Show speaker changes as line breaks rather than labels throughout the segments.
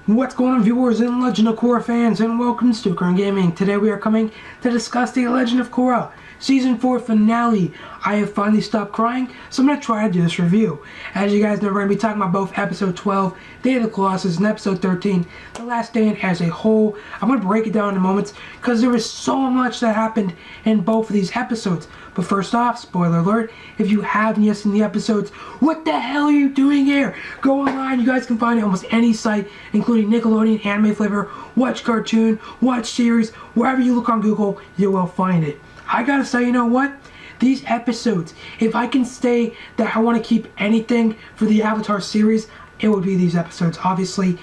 What's going on, viewers and Legend of Korra fans, and welcome to Korra Gaming. Today we are coming to discuss the Legend of Korra Season 4 finale. I have finally stopped crying, so I'm going to try to do this review. As you guys know, we're going to be talking about both Episode 12, Day of the Colossus, and Episode 13, The Last Stand as a whole. I'm going to break it down in moments, because there was so much that happened in both of these episodes. But first off, spoiler alert, if you haven't yet seen the episodes, what the hell are you doing here? Go online, you guys can find it on almost any site, including Nickelodeon, Anime Flavor, Watch Cartoon, Watch Series, wherever you look on Google, you will find it. I gotta say, you know what? These episodes, if I can say that I want to keep anything for the Avatar series, it would be these episodes. Obviously,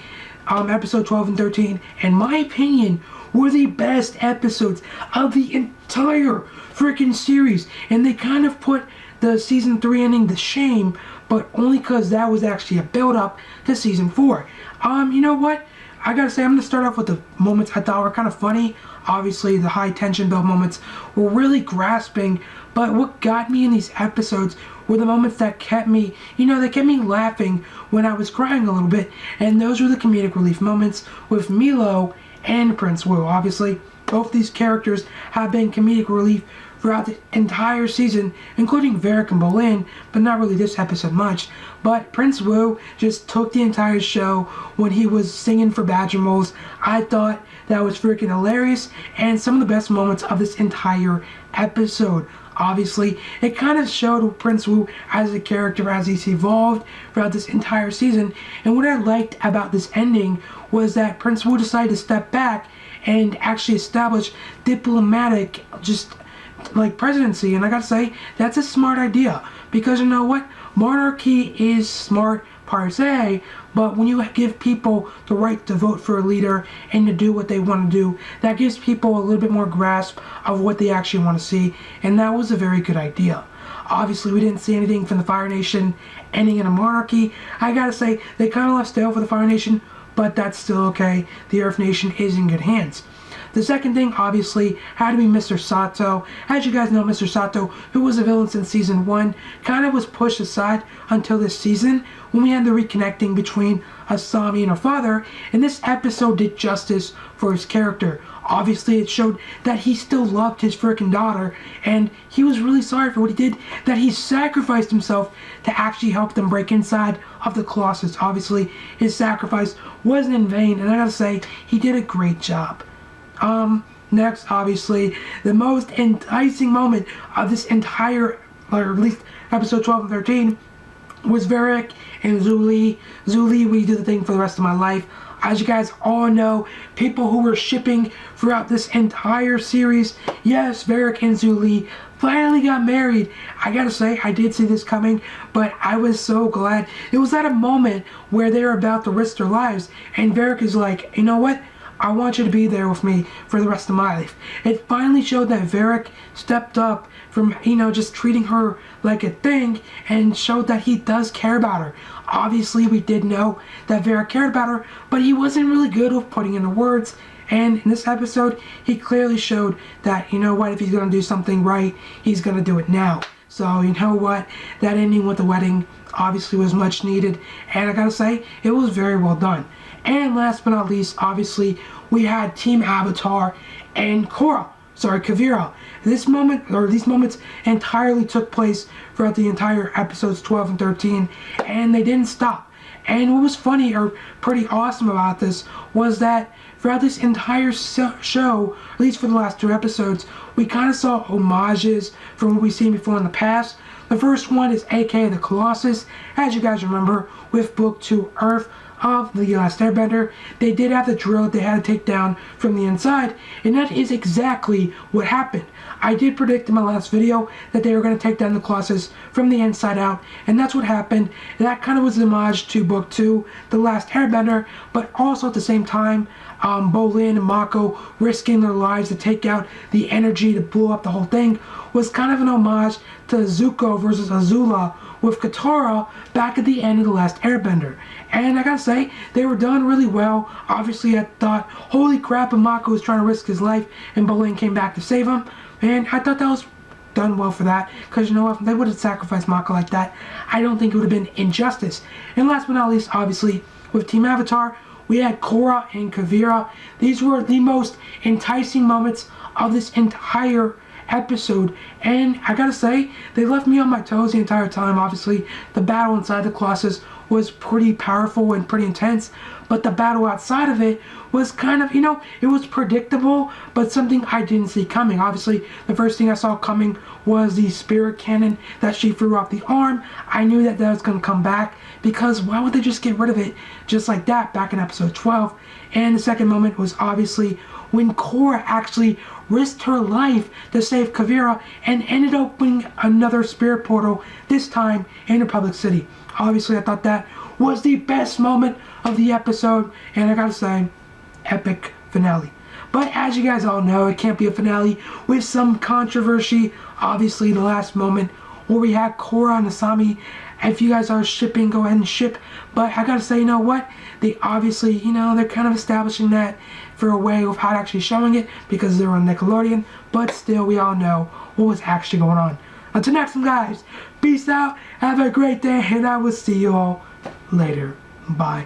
episode 12 and 13, in my opinion, were the best episodes of the entire freaking series. And they kind of put the season 3 ending to shame, but only because that was actually a build-up to season 4. You know what? I gotta say, I'm gonna start off with the moments I thought were kind of funny. Obviously, the high tension build moments were really grasping, but what got me in these episodes were the moments that kept me, they kept me laughing when I was crying a little bit, and those were the comedic relief moments with Milo and Prince Wu. Obviously, both these characters have been comedic relief throughout the entire season, including Varric and Bolin, but not really this episode much. But Prince Wu just took the entire show when he was singing for Badger Moles. I thought that was freaking hilarious, and some of the best moments of this entire episode. Obviously, it kind of showed Prince Wu as a character as he's evolved throughout this entire season. And what I liked about this ending was that Prince Wu decided to step back and actually establish diplomatic, presidency. And I gotta say, that's a smart idea, because you know what, monarchy is smart per se, but when you give people the right to vote for a leader and to do what they want to do, that gives people a little bit more grasp of what they actually want to see, and that was a very good idea. Obviously, we didn't see anything from the Fire Nation ending in a monarchy. I gotta say, they kind of left stale for the Fire Nation, but that's still okay. The Earth Nation is in good hands. The second thing, obviously, had to be Mr. Sato. As you guys know, Mr. Sato, who was a villain since Season 1, kind of was pushed aside until this season, when we had the reconnecting between Asami and her father, and this episode did justice for his character. Obviously, it showed that he still loved his freaking daughter, and he was really sorry for what he did, that he sacrificed himself to actually help them break inside of the Colossus. Obviously, his sacrifice wasn't in vain, and I gotta say, he did a great job. Next, obviously, the most enticing moment of this entire, or at least episode 12 and 13, was Varric and Zhu Li. Zhu Li, we do the thing for the rest of my life. As you guys all know, people who were shipping throughout this entire series, yes, Varric and Zhu Li finally got married. I gotta say, I did see this coming, but I was so glad. It was at a moment where they were about to risk their lives, and Varric is like, you know what? I want you to be there with me for the rest of my life. It finally showed that Varric stepped up from, just treating her like a thing, and showed that he does care about her. Obviously, we did know that Varric cared about her, but he wasn't really good with putting into words. And in this episode, he clearly showed that, you know what, if he's going to do something right, he's going to do it now. So, you know what, that ending with the wedding obviously was much needed, and I gotta say, it was very well done. And last but not least, obviously, we had Team Avatar and Kuvira. These moments entirely took place throughout the entire episodes 12 and 13, and they didn't stop. And what was funny, or pretty awesome about this, was that throughout this entire show, at least for the last 2 episodes, we kind of saw homages from what we've seen before in the past. The first one is aka the Colossus. As you guys remember, with Book 2 Earth of The Last Airbender, they did have the drill that they had to take down from the inside, and that is exactly what happened. I did predict in my last video that they were going to take down the Colossus from the inside out, and that's what happened. That kind of was an homage to Book 2, The Last Airbender, but also at the same time, Bolin and Mako risking their lives to take out the energy to blow up the whole thing was kind of an homage to Zuko versus Azula with Katara back at the end of The Last Airbender. And I gotta say, they were done really well. Obviously, I thought, holy crap, and Mako was trying to risk his life, and Bolin came back to save him. And I thought that was done well for that, because you know what, if they would have sacrificed Mako like that, I don't think it would have been injustice. And last but not least, obviously, with Team Avatar, we had Korra and Kuvira. These were the most enticing moments of this entire episode, and I gotta say, they left me on my toes the entire time. Obviously, the battle inside the Colossus was pretty powerful and pretty intense, but the battle outside of it was kind of, it was predictable, but something I didn't see coming. Obviously, the first thing I saw coming was the spirit cannon that she threw off the arm. I knew that was going to come back, because why would they just get rid of it just like that back in episode 12? And the second moment was obviously when Korra actually risked her life to save Kuvira and ended up opening another spirit portal, this time in Republic City. Obviously, I thought that was the best moment of the episode, and I gotta say, epic finale. But as you guys all know, it can't be a finale with some controversy. Obviously, the last moment where we had Korra and Asami. If you guys are shipping, go ahead and ship. But I gotta say, you know what? They obviously, they're kind of establishing that for a way of how actually showing it, because they're on Nickelodeon. But still, we all know what was actually going on. Until next time, guys, peace out, have a great day, and I will see you all later. Bye.